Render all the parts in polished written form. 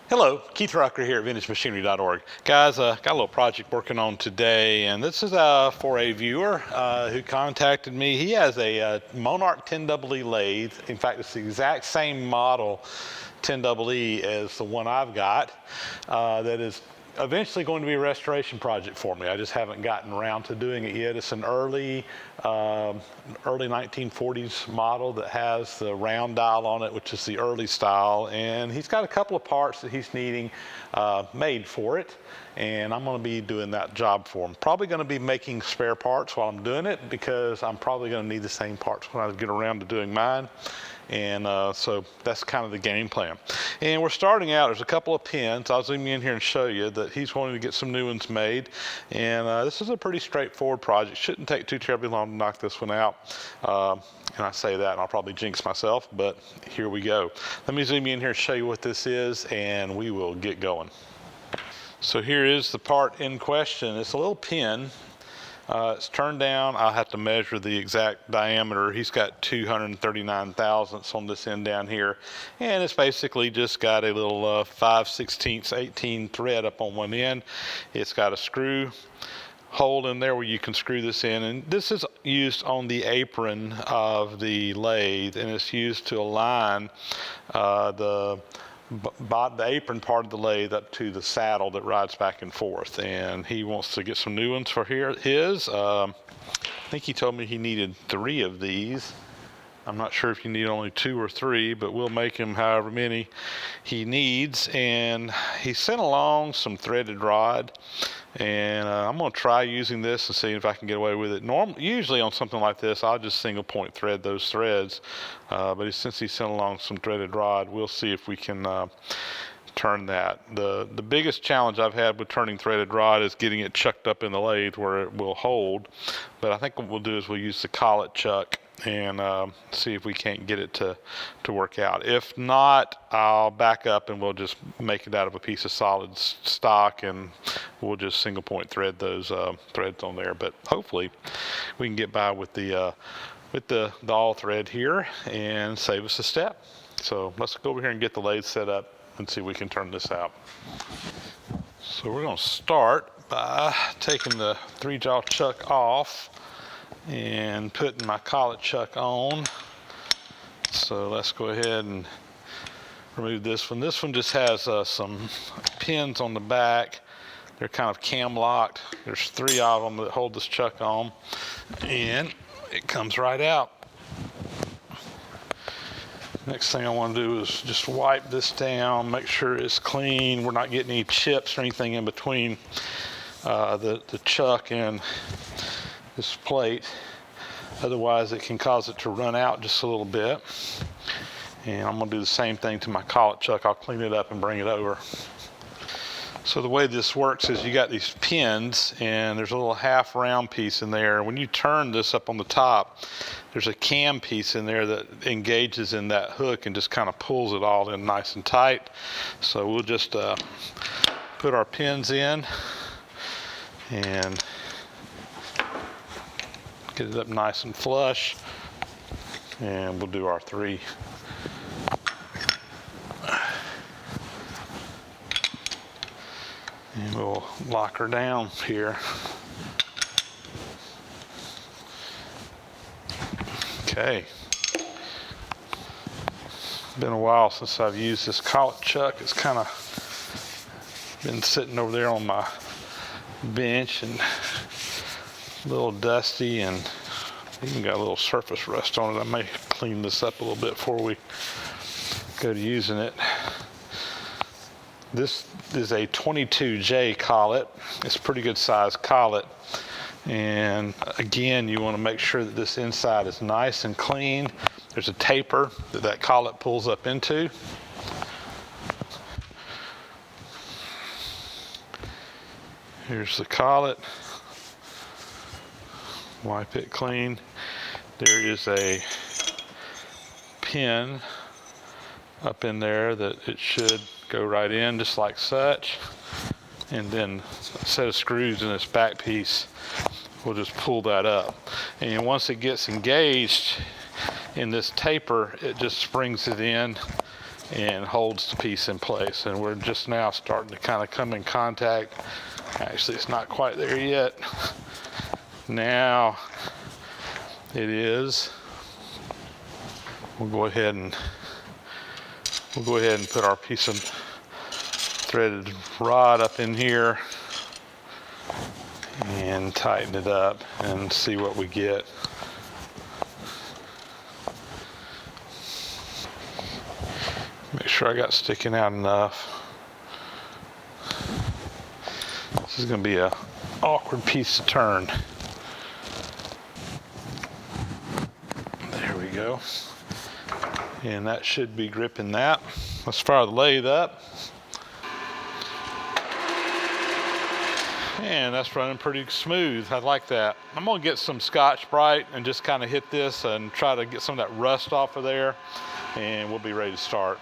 Hello, Keith Rucker here at VintageMachinery.org. Guys, got a little project working on today, and this is for a viewer who contacted me. He has a Monarch 10EE Lathe. In fact, it's the exact same model 10EE as the one I've got that is eventually going to be a restoration project for me. I just haven't gotten around to doing it yet. It's an early 1940s model that has the round dial on it, which is the early style, and he's got a couple of parts that he's needing made for it, and I'm going to be doing that job for him. Probably going to be making spare parts while I'm doing it, because I'm probably going to need the same parts when I get around to doing mine. And so that's kind of the game plan. And we're starting out, there's a couple of pins. I'll zoom in here and show you that he's wanting to get some new ones made. And this is a pretty straightforward project. Shouldn't take too terribly long to knock this one out. And I say that and I'll probably jinx myself, but here we go. Let me zoom in here and show you what this is, and we will get going. So here is the part in question. It's a little pin. It's turned down. I'll have to measure the exact diameter. He's got 239 thousandths on this end down here, and it's basically just got a little 5/16 18 thread up on one end. It's got a screw hole in there where you can screw this in, and this is used on the apron of the lathe, and it's used to align the apron part of the lathe up to the saddle that rides back and forth. And he wants to get some new ones for his. I think he told me he needed 3 of these. I'm not sure if you need only 2 or 3, but we'll make him however many he needs. And he sent along some threaded rod, and I'm going to try using this and see if I can get away with it. Usually on something like this, I'll just single point thread those threads, but since he sent along some threaded rod, we'll see if we can turn that. The biggest challenge I've had with turning threaded rod is getting it chucked up in the lathe where it will hold. But I think what we'll do is we'll use the collet chuck and see if we can't get it to work out. If not, I'll back up and we'll just make it out of a piece of solid stock, and we'll just single point thread those threads on there. But hopefully we can get by with the all thread here and save us a step. So let's go over here and get the lathe set up and see if we can turn this out. So we're going to start by taking the 3-jaw chuck off and putting my collet chuck on. So let's go ahead and remove this one. This one just has some pins on the back. They're kind of cam locked. There's 3 of them that hold this chuck on, and it comes right out. Next thing I want to do is just wipe this down, make sure it's clean. We're not getting any chips or anything in between the chuck and this plate. Otherwise it can cause it to run out just a little bit. And I'm going to do the same thing to my collet chuck. I'll clean it up and bring it over. So the way this works is you got these pins, and there's a little half round piece in there. When you turn this up on the top, there's a cam piece in there that engages in that hook and just kind of pulls it all in nice and tight. So we'll just put our pins in and get it up nice and flush, and we'll do our 3. And we'll lock her down here. Okay. Been a while since I've used this collet chuck. It's kind of been sitting over there on my bench and a little dusty, and even got a little surface rust on it. I may clean this up a little bit before we go to using it. This is a 22J collet. It's a pretty good size collet. And again, you want to make sure that this inside is nice and clean. There's a taper that collet pulls up into. Here's the collet. Wipe it clean. There is a pin up in there that it should go right in just like such, and then a set of screws in this back piece will just pull that up. And once it gets engaged in this taper, it just springs it in and holds the piece in place. And we're just now starting to kind of come in contact. Actually, it's not quite there yet. Now it is. We'll go ahead and put our piece of threaded rod up in here and tighten it up and see what we get. Make sure I got sticking out enough. This is going to be an awkward piece to turn. There we go. And that should be gripping that. Let's fire the lathe up. And that's running pretty smooth. I like that. I'm gonna get some Scotch-Brite and just kind of hit this and try to get some of that rust off of there, and we'll be ready to start.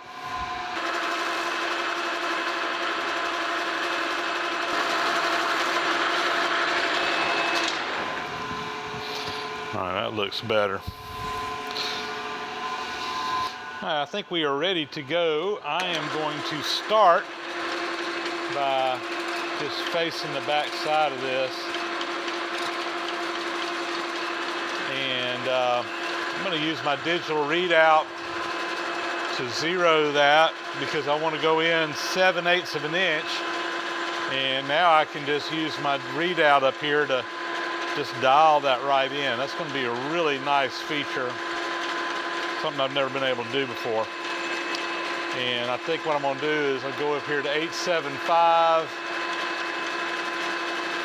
All right, that looks better. I think we are ready to go. I am going to start by just facing the back side of this, and I'm going to use my digital readout to zero that because I want to go in 7/8 of an inch, and now I can just use my readout up here to just dial that right in. That's going to be a really nice feature, something I've never been able to do before. And I think what I'm going to do is I'll go up here to 875.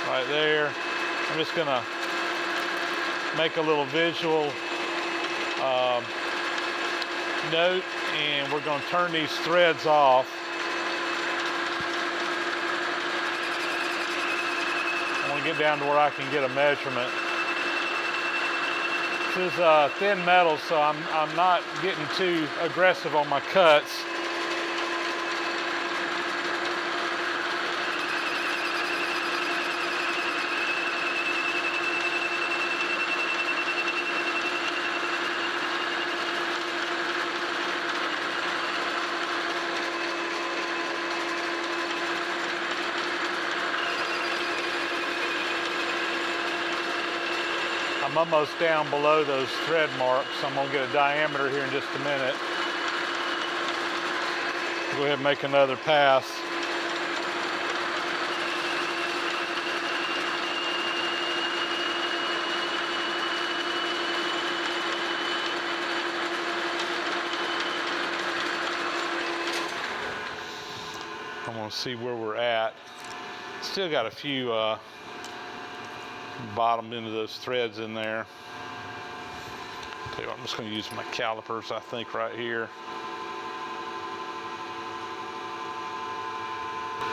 Right there. I'm just going to make a little visual note, and we're going to turn these threads off. I want to get down to where I can get a measurement. This is thin metal, so I'm not getting too aggressive on my cuts. I'm almost down below those thread marks. I'm going to get a diameter here in just a minute. Go ahead and make another pass. I'm going to see where we're at. Still got a few bottom end of those threads in there. Tell you what, I'm just going to use my calipers, I think, right here.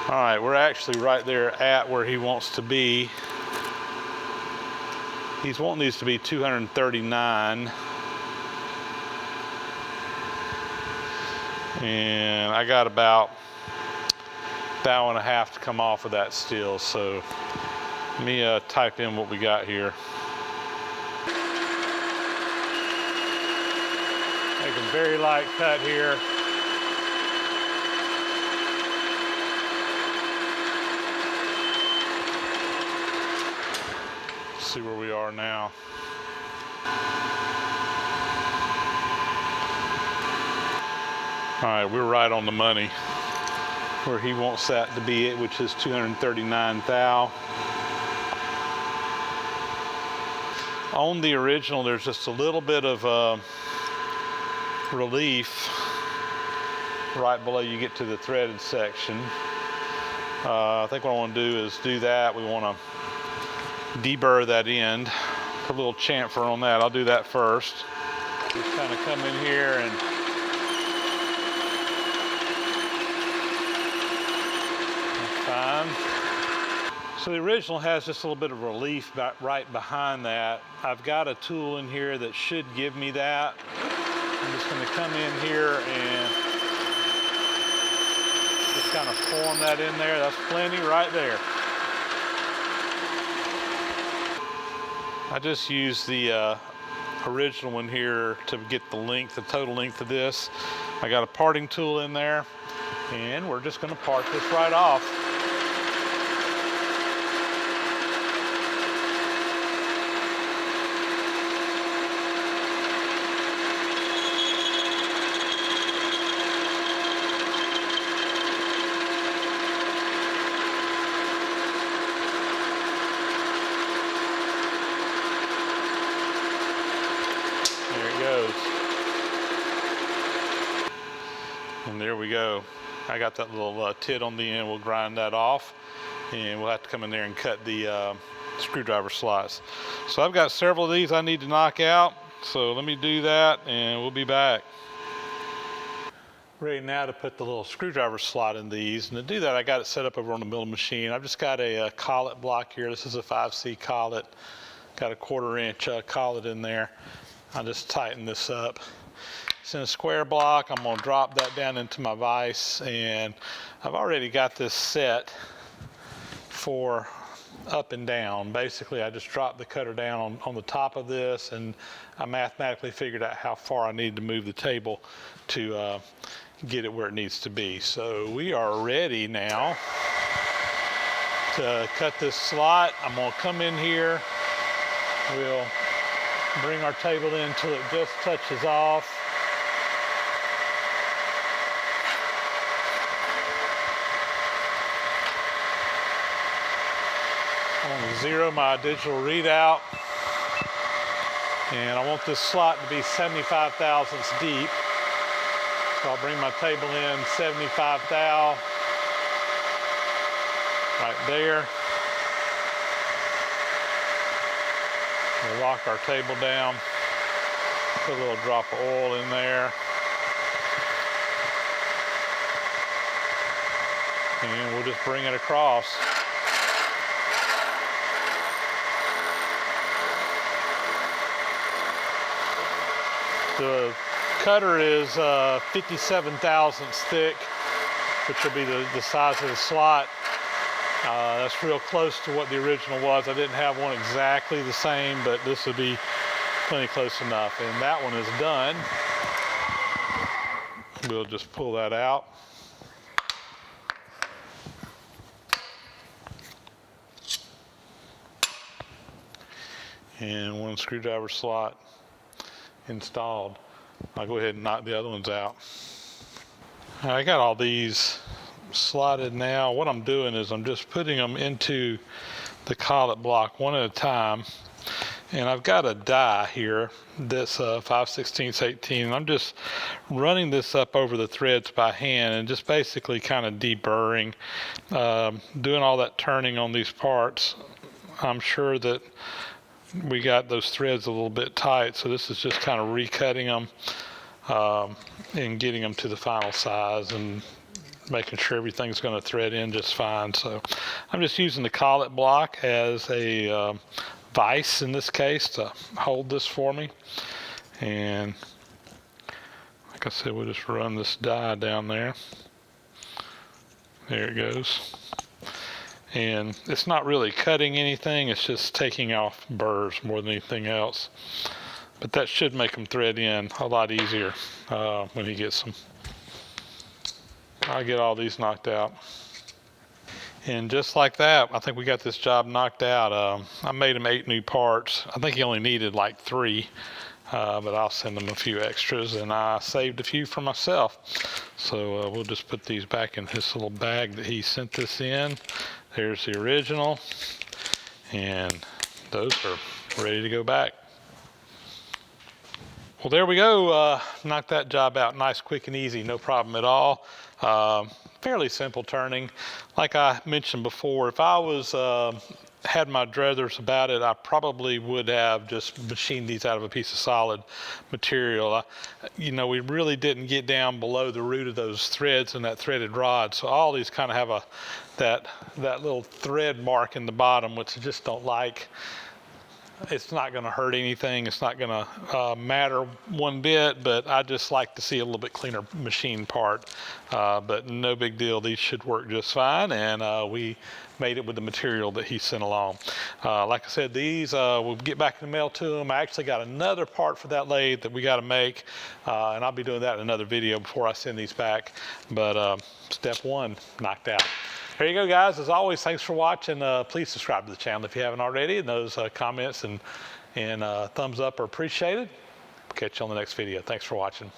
All right, we're actually right there at where he wants to be. He's wanting these to be 239. And I got about an hour and a half to come off of that still, so let me type in what we got here. Make a very light cut here. See where we are now. All right, we're right on the money where he wants that to be, which is 239 thou. On the original, there's just a little bit of relief right below you get to the threaded section. I think what I want to do is do that. We want to deburr that end, put a little chamfer on that. I'll do that first. Just kind of come in here and fine. So the original has just a little bit of relief right behind that. I've got a tool in here that should give me that. I'm just going to come in here and just kind of form that in there. That's plenty right there. I just use the original one here to get the length, the total length of this. I got a parting tool in there, and we're just going to part this right off. And there we go. I got that little tit on the end. We'll grind that off, and we'll have to come in there and cut the screwdriver slots. So I've got several of these I need to knock out. So let me do that, and we'll be back. Ready now to put the little screwdriver slot in these. And to do that, I got it set up over on the milling machine. I've just got a collet block here. This is a 5C collet. Got a 1/4 inch collet in there. I'll just tighten this up. It's in a square block. I'm going to drop that down into my vise, and I've already got this set for up and down. Basically, I just dropped the cutter down on the top of this, and I mathematically figured out how far I need to move the table to get it where it needs to be. So we are ready now to cut this slot. I'm going to come in here. We'll bring our table in until it just touches off. I'm going to zero my digital readout, and I want this slot to be 75 thousandths deep. So I'll bring my table in 75 thou right there. We'll lock our table down, put a little drop of oil in there, and we'll just bring it across. The cutter is 57 thousandths thick, which will be the size of the slot. That's real close to what the original was. I didn't have one exactly the same, but this would be plenty close enough. And that one is done. We'll just pull that out. And one screwdriver slot installed. I'll go ahead and knock the other ones out. I got all these slotted now. What I'm doing is I'm just putting them into the collet block one at a time. And I've got a die here that's 5/16 18. And I'm just running this up over the threads by hand and just basically kind of deburring, doing all that turning on these parts. I'm sure that we got those threads a little bit tight, so this is just kind of recutting them and getting them to the final size and making sure everything's going to thread in just fine. So I'm just using the collet block as a vise in this case to hold this for me. And like I said, we'll just run this die down there. There it goes. And it's not really cutting anything, it's just taking off burrs more than anything else. But that should make them thread in a lot easier when he gets them. I'll get all these knocked out. And just like that, I think we got this job knocked out. I made him 8 new parts. I think he only needed like 3, but I'll send him a few extras, and I saved a few for myself. So we'll just put these back in his little bag that he sent this in. There's the original, and those are ready to go back. Well, there we go. Knocked that job out nice, quick, and easy. No problem at all. Fairly simple turning. Like I mentioned before, if I was had my druthers about it, I probably would have just machined these out of a piece of solid material. You know, we really didn't get down below the root of those threads and that threaded rod, so all these kind of have that little thread mark in the bottom, which I just don't like. it's not going to hurt anything. It's not going to matter one bit, but I just like to see a little bit cleaner machine part. But no big deal. These should work just fine, and we made it with the material that he sent along. Like I said, these will get back in the mail to him. I actually got another part for that lathe that we got to make, and I'll be doing that in another video before I send these back. But step one knocked out. There you go, guys. As always, thanks for watching. Please subscribe to the channel if you haven't already, and those comments and thumbs up are appreciated. Catch you on the next video. Thanks for watching.